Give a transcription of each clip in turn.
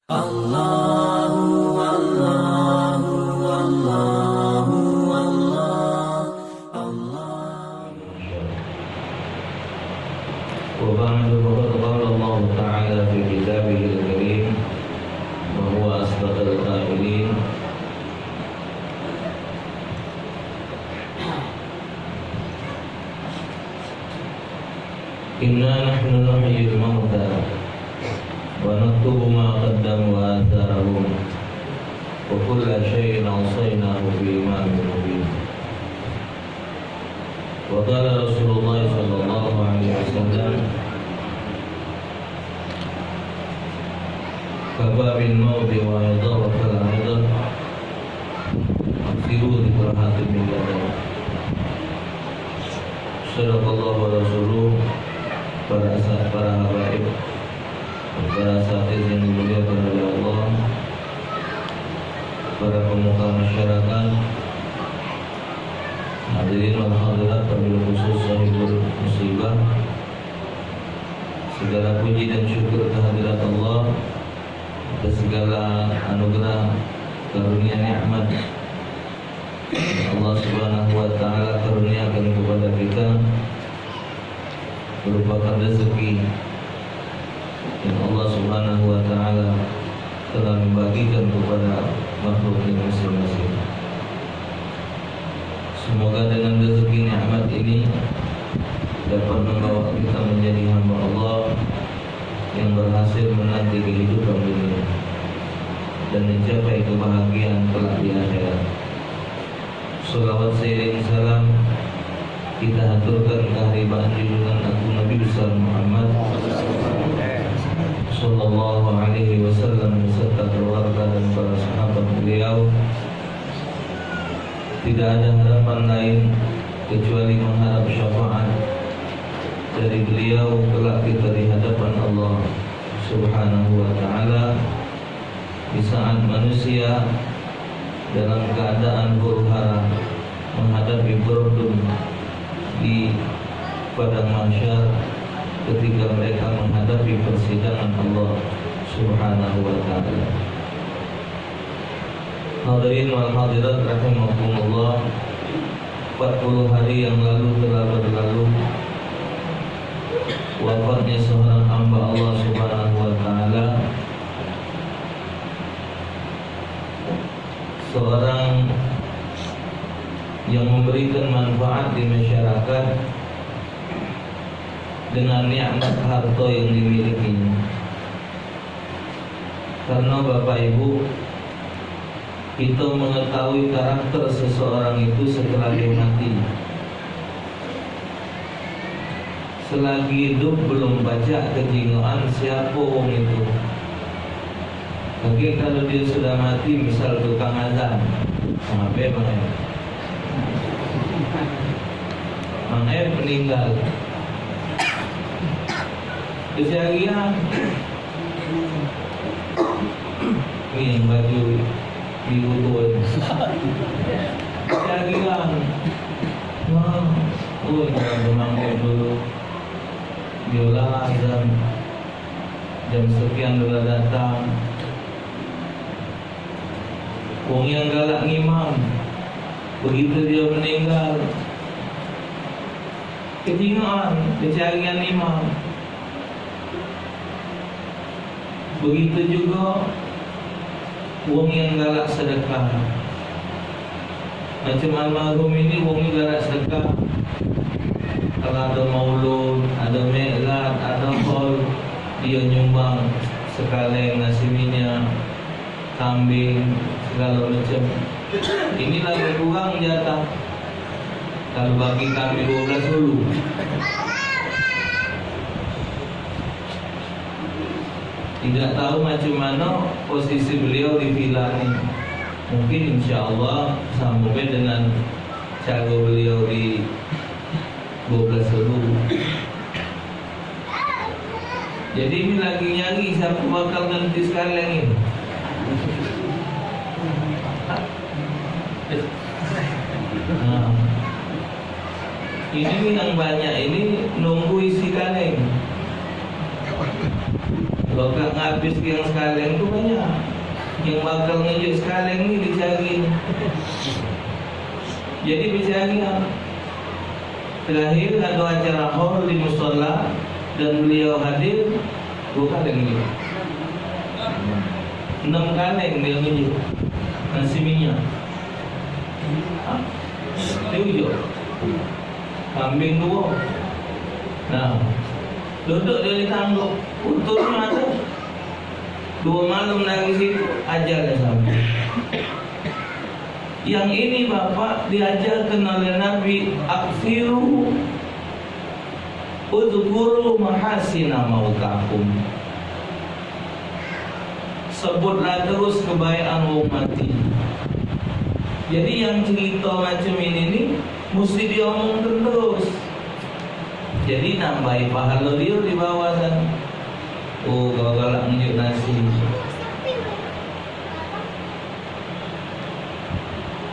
Allahu Allahu Allahu Allah. Wa ba'du faqad qala Allah Ta'ala fi kitabihil karim wa huwa asdaqul qailin. Inna nahnu nuhyil mauta wa naktubu ma qaddamu wa atharahum wa kulla shay'in awsaynahu fi imamin mubin. Wa qala Rasulullah sallallahu alaihi wasallam kafa bil mauti wa idha fal idha aksiru dzikra hatim min yadan. Sadaqallahu wa rasuluh. Para habaib, para asatidz yang dimuliakan oleh Allah, para pemuka masyarakat, hadirin wal hadirat, wabil khusus sahibul musibah, segala puji dan syukur kehadirat Allah atas segala anugerah karunia nikmat Allah Subhanahu wa Ta'ala karuniakan kepada kita, merupakan rezeki yang Allah Subhanahu wa Ta'ala telah membagikan kepada makhluknya masing-masing. Semoga dengan rezeki nikmat ini dapat membawa kita menjadi hamba Allah yang berhasil menanti kehidupan dunia dan mencapai kebahagiaan kelak di akhirat. Salawat seiring salam kita haturkan keharibaan junjungan agung Nabi besar Muhammad sallallahu alaihi wasallam beserta keluarga dan para sahabat beliau. Tidak ada harapan lain kecuali mengharap syafaat dari beliau kelak kita di hadapan Allah Subhanahu wa Ta'ala di saat manusia dalam keadaan huru-hara menghadapi burdun di padang mahsyar ketika mereka menghadapi persidangan Allah Subhanahu wa Ta'ala. Hadirin wal hadirat rahimakumullah, 40 hari yang lalu telah berlalu wafatnya seorang hamba Allah Subhanahu wa Ta'ala, seorang yang memberikan manfaat di masyarakat dengan nikmat harta yang dimilikinya. Karena Bapak Ibu, kita mengetahui karakter seseorang itu setelah dia mati. Selagi hidup belum baca kejingoan siapa orang itu. Tapi kalau dia sudah mati, misal tukang azan, sampai bang Mang Ed meninggal. Kejadian ini baju biru tuan. Kejadian, jangan Mang Ed dulu. Diolah azan jam sekian sudah datang. Wong yang galak ngimam, begitu dia meninggal, kejingaan, kecarian imam. Begitu juga wong yang galak sedekah. Macam almarhum ini wong yang galak sedekah. Kalau ada maulud, ada mi'lad, ada haul, dia nyumbang sekali nasi minyak, kambing, segala macam. Inilah berkurang jatah. Kalau bagi kami 12 dulu. Tidak tahu macam mana posisi beliau di villa ini. Mungkin insya Allah sampai dengan cara beliau di 12 dulu. Jadi ini lagi nyari siapa bakal ganti sekalian ini. Ini yang banyak ini nunggu isi kaleng. Lokak ngabis yang sekaleng tu banyak. Yang bakal ngejut sekaleng ni dicari. Jadi dicari lah. Terakhir ada acara haul di musola dan beliau hadir 2 kaleng ni. 6 kaleng dia ngejut nasi minyak. Dia kambing 2. Nah, duduk dia di tangguh. Untungnya ada 2 malam lagi situ ajar dia sampai. Yang ini Bapak diajarkan oleh Nabi, aksiru udhkuru mahasina mautakum. Sebutlah terus kebaikan orang mati. Jadi yang cerita macam ini ni mesti diomongkan terus. Jadi nambahi pahala dia di bawah sana. Oh, kau galak menunjuk nasi.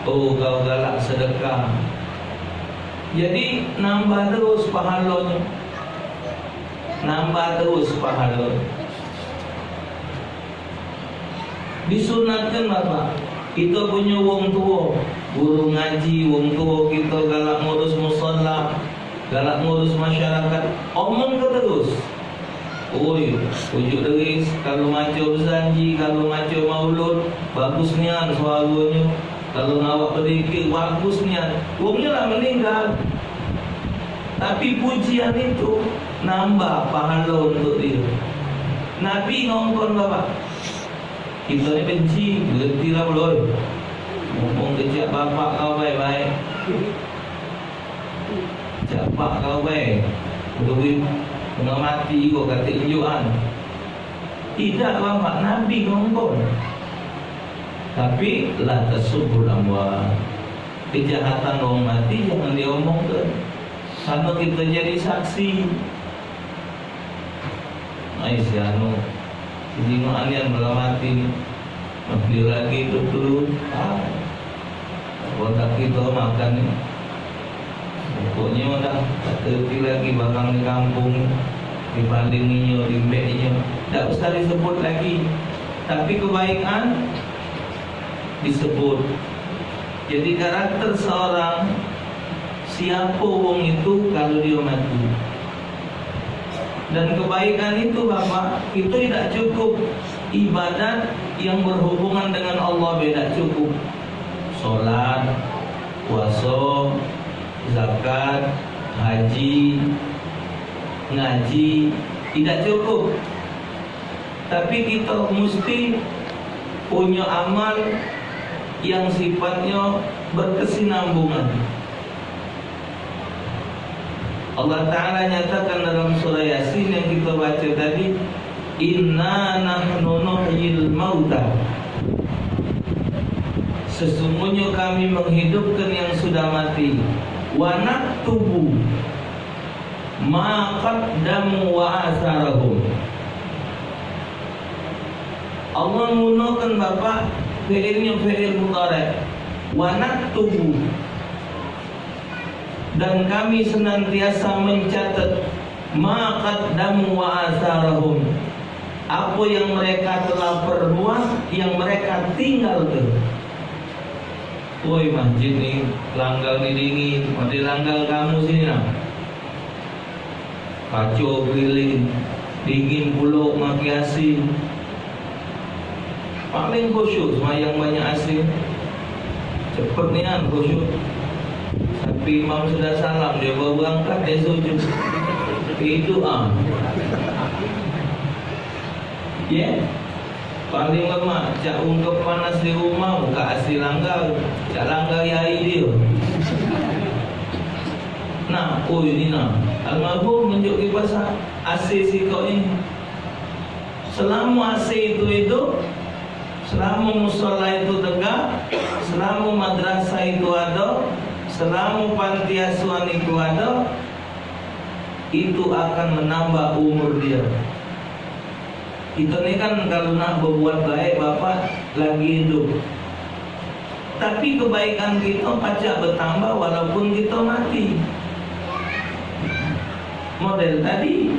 Oh, kau galak sedekah. Jadi nambah terus pahalanya. Nambah terus pahala. Disunatkan Bapak, kita punya wong tua, guru ngaji, wong tua kita galak ngurus musola, galak ngurus masyarakat, omong ke terus. Oi, ujuk deris, kalau macam berjanji, kalau macam maulud, bagus nian suaranya. Kalau ngawak berdikir, bagus nian. Wongnya lah meninggal. Tapi pujian itu nambah pahala untuk dia. Nabi ngomong Bapak, kita ni benci, berhentilah belum. Ngomong kejap bapak kau baik-baik. Bapak kau baik. Untuk tengah mati kau kata injuan. Tidak Bapak, Nabi ngomong. Tapi la tasubul amwat. Kejahatan orang mati jangan diomongkan. Karena kita jadi saksi. Aisyah jadi ma'alian melamati ni. Mati lagi dulu. Kalau kita makan ni, pokoknya dah tak terti lagi barang di kampung, dibandinginya, dimbeknya. Tak usah disebut lagi. Tapi kebaikan disebut. Jadi karakter seorang, siapa wong itu kalau dia mati. Dan kebaikan itu Bapak, itu tidak cukup. Ibadat yang berhubungan dengan Allah tidak cukup. Solat, puasa, zakat, haji, ngaji tidak cukup. Tapi kita mesti punya amal yang sifatnya berkesinambungan. Allah Ta'ala nyatakan dalam surah Yasin yang kita baca tadi, inna nahnu nuhyil mauta. Sesungguhnya kami menghidupkan yang sudah mati. Wa naktubu ma qaddamu wa asarahum. Allah menggunakan Bapak fi'ilnya fi'il mudhari'. Wa naktubu, dan kami senantiasa mencatat ma qaddamu wa asarahum, apa yang mereka telah perbuat, yang mereka tinggalkan. Woi, masjid ni langgar ni dingin, mati langgar kamu sini lah. Kacau keliling, dingin pulak maki asin. Paling khusyuk semayang banyak asin. Cepat ni kan khusyuk. Tapi imam sudah salam, dia baru berangkat, dia sujud. Itu yeah. Paling lemak, cak ungkap panas di rumah, buka asli langgar. Cak langgar yai dia. Nah, oh ini nah, almarhum menunjuk kipas AC si kau ini. Selama AC itu hidup, selama musola itu tegak, selama madrasah itu ada, selama panti asuhan itu ada, itu akan menambah umur dia. Kita ni kan kalau nak berbuat baik Bapak lagi hidup. Tapi kebaikan kita pacak bertambah walaupun kita mati. Model tadi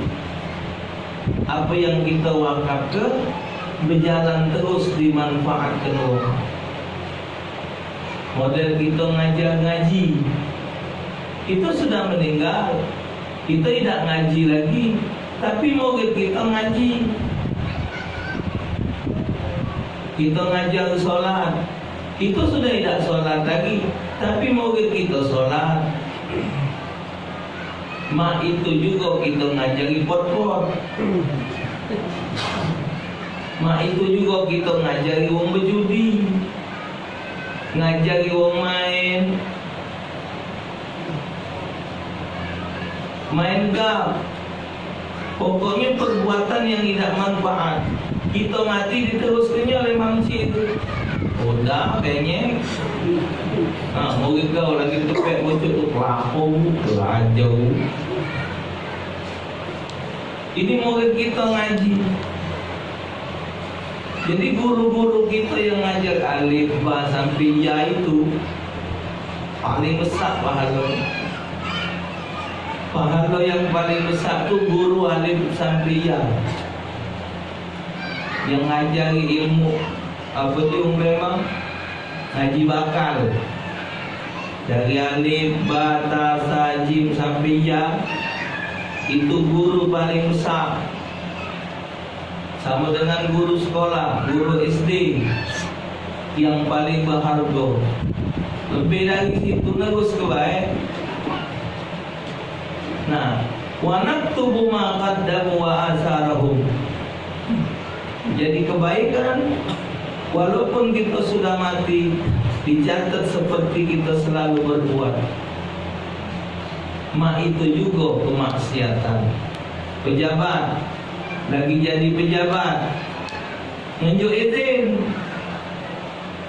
apa yang kita wakaf ke berjalan terus dimanfaatkan orang. Model kita ngajar ngaji, itu sudah meninggal, kita tidak ngaji lagi, tapi murid kita ngaji. Kita ngajar sholat, itu sudah tidak sholat lagi, tapi murid kita sholat. Mak itu juga kita ngajari pot-pot. Mak itu juga kita ngajari wong berjudi, ngajari wong main gam. Pokoknya perbuatan yang tidak manfaat. Kita mati diteruskannya oleh manusia itu. Udah kayaknya murid kau lagi tepek bocor tu pelapung, pelajau. Ini murid kita ngaji. Jadi guru-guru kita yang ngajar alif, ba sampai ya itu paling besar pahala. Pahala yang paling besar tu guru alif sampai ya, yang ngajari ilmu apa tu memang ngaji bakal dari alif, ba, ta, sa, jim sampai ya, itu guru paling besar. Sama dengan guru sekolah, guru SD yang paling berharga. Lebih dari situ terus ke baik. Nah, wa naktubu ma qaddamu wa asarahum. Jadi kebaikan walaupun kita sudah mati dicatat seperti kita selalu berbuat. Ma itu juga kemaksiatan. Pejabat lagi jadi pejabat, nunjuk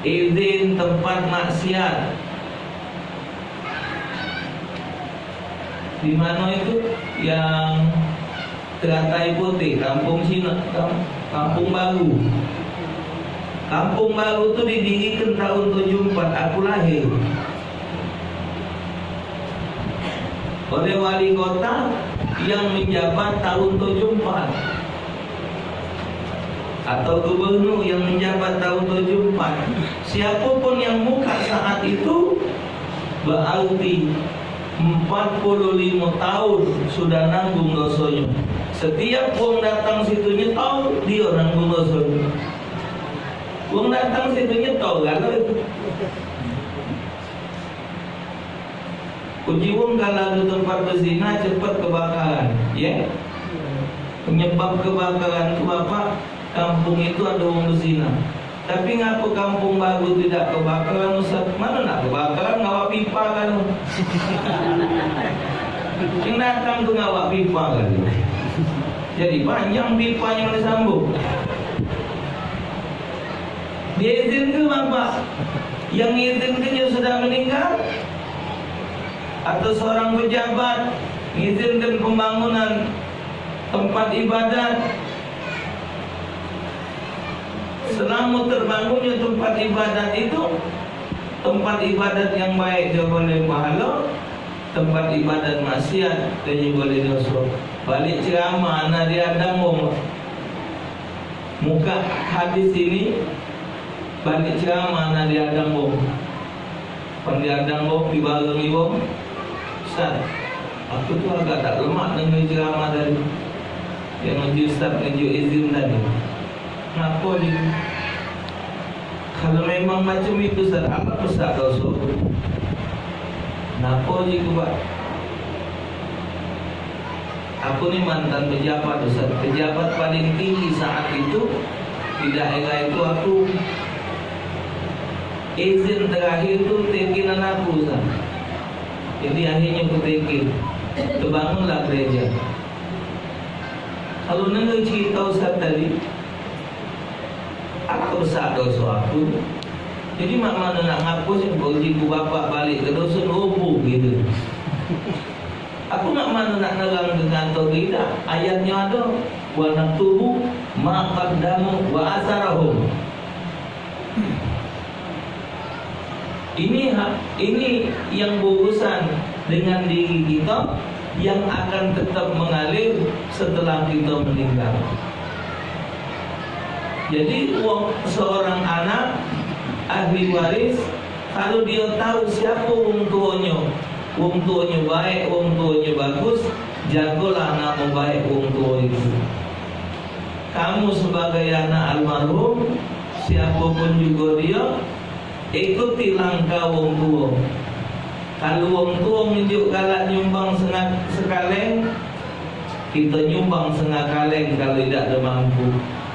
izin tempat maksiat. Di mana itu yang Teratai Putih, Kampung Cina, Kampung Baru. Kampung Baru itu didirikan tahun 74, aku lahir. Oleh wali kota yang menjabat tahun 74, atau gubernur yang menjabat tahun 74. Siapapun yang muka saat itu berarti 45 tahun sudah nanggung dosanya. Setiap wong datang situ nyetol, dia nanggung dosanya. Wong datang situ nyetol kalau itu. Uji wong kalau di tempat berzina cepat kebakaran, ya. Penyebab kebakaran itu apa? Kampung itu ada wong berzina. Tapi ngapa Kampung Baru tidak kebakaran, Ustaz? Mana nak kebakaran, ngawak pipa kan? Yang datang tu ngawak pipa kan? Jadi panjang pipa yang disambung. Dia izin ke Bapak? Yang izinkannya sudah meninggal? Atau seorang pejabat mengizinkan pembangunan tempat ibadat? Selama terbangunnya tempat ibadat itu, tempat ibadat yang baik dia boleh pahala, tempat ibadat maksiat dia boleh dosa. Balik ceramah anak dia danggung muka hadis ini, balik ceramah anak dia danggung panggil danggung di bareng ibu. Ustaz, aku tu agak tak lemak dengan ceramah tadi yang ngaji Ustaz ngaji izin tadi. Kenapa dia? Kalau memang macam itu Ustaz, apa Ustaz dosa? Kenapa dia buat? Aku ni mantan pejabat Ustaz. Pejabat paling tinggi saat itu di daerah itu aku. Izin terakhir tu tekinan aku Ustaz. Jadi akhirnya aku tekin. Terbangunlah gereja. Kalau dengar cerita Ustaz tadi, apa besar dosa aku? Jadi mak mana nak ngapus yang berjiku bapak balik ke dosa rubuh gitu. Aku nak mana nak nerang ke kantor tidak? Ayatnya ada, wa naktubu ma qaddamu wa asarahum. Ini yang berurusan dengan diri kita yang akan tetap mengalir setelah kita meninggal. Jadi seorang anak ahli waris, kalau dia tahu siapa wong tuanya baik, wong tuanya bagus, jagalah nama baik wong tua itu. Kamu sebagai anak almarhum, siapapun juga dia, ikuti langkah wong tua. Kalau wong tua menunjuk galak nyumbang sekaleng, kita nyumbang setengah kaleng kalau tidak ada mampu,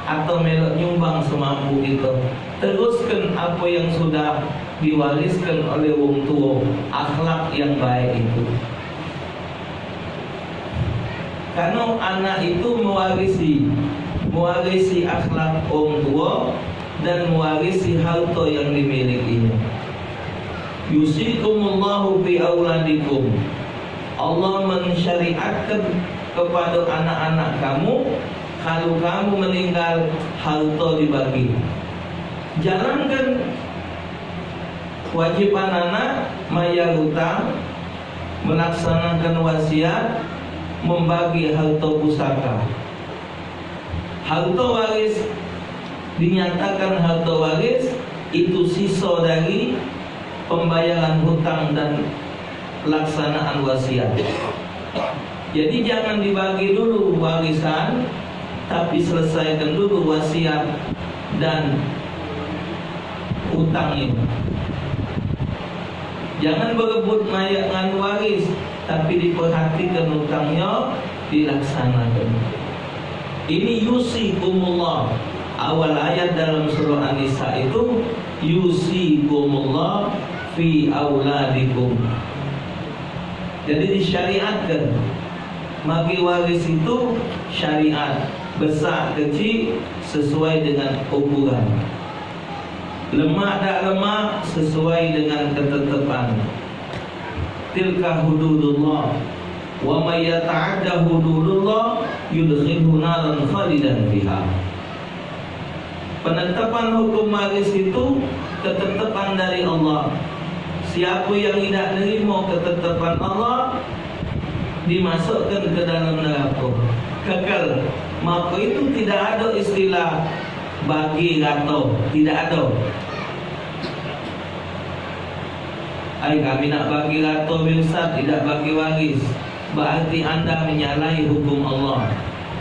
atau melok nyumbang semampu kita. Teruskan apa yang sudah diwariskan oleh wong tua, akhlak yang baik itu. Karena anak itu mewarisi akhlak wong tua dan mewarisi harta yang dimilikinya. Yusikumullahu fi auladikum. Allah mensyariatkan kepada anak-anak kamu, kalau kamu meninggal harta dibagi. Jangankan kewajiban anak bayar hutang, melaksanakan wasiat, membagi harta pusaka. Harta waris dinyatakan harta waris itu sisa dari pembayaran hutang dan pelaksanaan wasiat. Jadi jangan dibagi dulu warisan, tapi selesaikan dulu wasiat dan hutangnya. Jangan berebut mayangan waris, tapi diperhatikan hutangnya, dilaksanakan. Ini yusikumullah. Awal ayat dalam surah An-Nisa itu yusikumullah fi auladikum. Jadi disyariatkan. Bagi waris itu syariat, besar kecil sesuai dengan ukuran, lemak tak lemak sesuai dengan ketetapan. Tilka hududullah, wa may yata'adda hududullah yudkhilhu naran khalidan fiha. Penetapan hukum waris itu ketetapan dari Allah. Siapa yang tidak menerima ketetapan Allah, dimasukkan ke dalam neraka kekal. Maka itu tidak ada istilah bagi rata, tidak ada. Kami nak bagi rata Ustaz, tidak bagi waris, berarti anda menyalahi hukum Allah.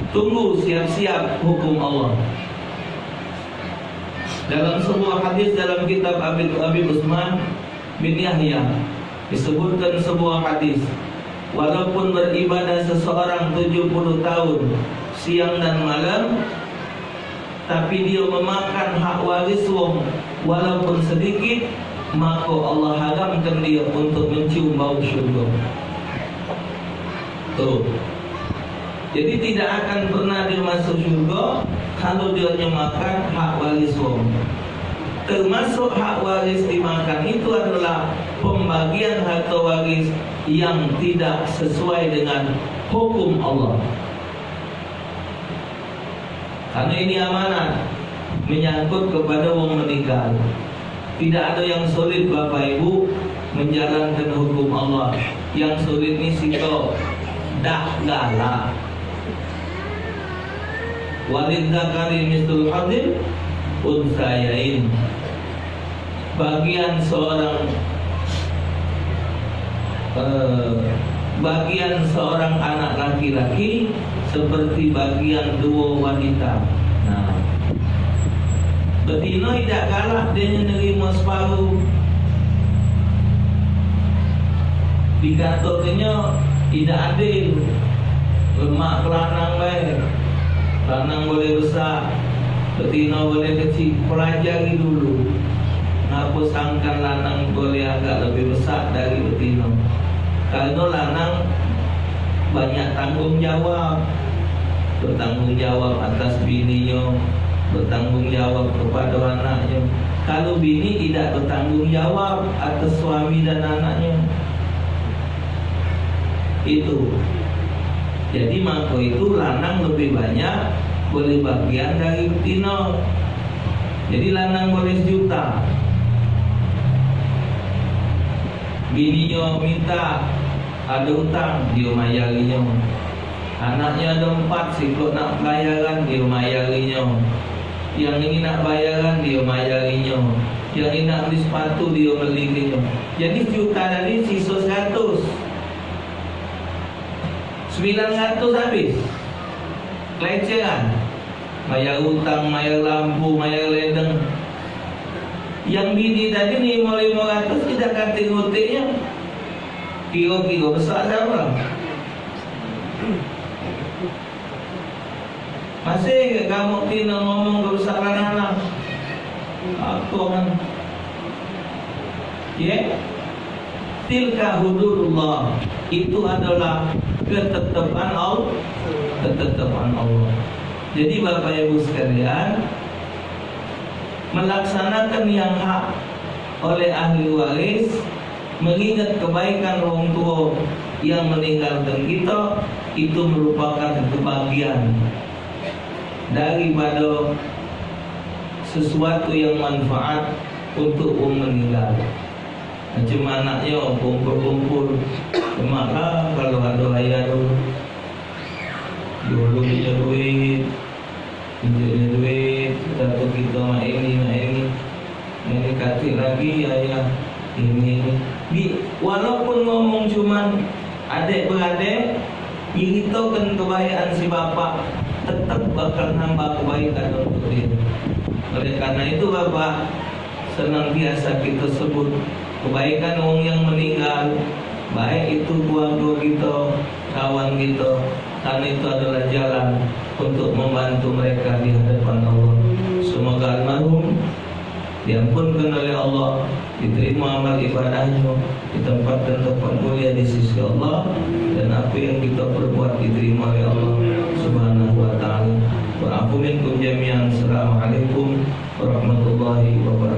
Tunggu, siap-siap hukum Allah. Dalam sebuah hadis dalam kitab Abi Usman bin Yahya disebutkan sebuah hadis, walaupun beribadah seseorang 70 tahun siang dan malam, tapi dia memakan hak waris wong walaupun sedikit, maka Allah haramkan dia untuk mencium bau syurga. Tuh. Jadi tidak akan pernah dia masuk syurga kalau dia memakan hak waris wong. Termasuk hak waris dimakan itu adalah pembagian harta waris yang tidak sesuai dengan hukum Allah. Karena ini amanat, menyangkut kepada wong meninggal. Tidak ada yang sulit Bapak Ibu menjalankan hukum Allah. Yang sulit ni sito dah galak. Walid zakari mistul hadir unsayain. Bagian seorang anak laki-laki seperti bagian dua wanita. Nah, betina tidak galak dia menerima separuh. Dikatakannya tidak adil. Lemak kelanang baik, lanang boleh besar, betina boleh kecil. Pelajari dulu. Kenapa sangkan lanang boleh agak lebih besar dari betina? Karena lanang banyak tanggung jawab, bertanggung jawab atas bininya, bertanggung jawab kepada anaknya. Kalau bini tidak bertanggung jawab atas suami dan anaknya, itu. Jadi maka itu lanang lebih banyak boleh bagian dari betina. Jadi lanang boleh sejuta, bininya minta ada utang dia mayarinya. Anaknya ada 4, sikut nak bayaran dia mayarinya. Yang ini nak bayaran dia mayarinya. Yang ini nak beli sepatu dia belinya. Jadi juta tadi sisa 100, 900 habis. Kelecehan, bayar utang, bayar lampu, bayar ledeng. Yang bini tadi ni 500 tidak ganti ngoteknya. Kira-kira besar siapa? Masih kamu kena ngomong kebesaran anak. Apa kan? Ya, tilka hududullah. Itu adalah ketetapan Allah. Ketetapan Allah. Jadi Bapak Ibu sekalian, melaksanakan yang hak oleh ahli waris, mengingat kebaikan orang tua yang meninggalkan kita, itu merupakan kebahagiaan daripada sesuatu yang manfaat untuk orang meninggal. Macam anaknya kumpul-kumpul, maka kalau ada ayah dulu punya duit, satu kita mak ini katik lagi ayah ini. Walaupun ngomong cuman adik-beradik, beritahukan kebaikan si bapak, tetap bakal nambah kebaikan untuk dia. Oleh karena itu Bapak, senantiasa kita sebut kebaikan orang yang meninggal, baik itu keluarga kita, kawan kita, karena itu adalah jalan untuk membantu mereka di hadapan Allah. Semoga almarhum diampunkan oleh Allah, diterima amal ibadahnya, ditempatkan tempat mulia di sisi Allah, dan apa yang kita perbuat diterima oleh Allah Subhanahu wa ta'ala. Wa afu minkum jami'an. Assalamualaikum warahmatullahi wabarakatuh.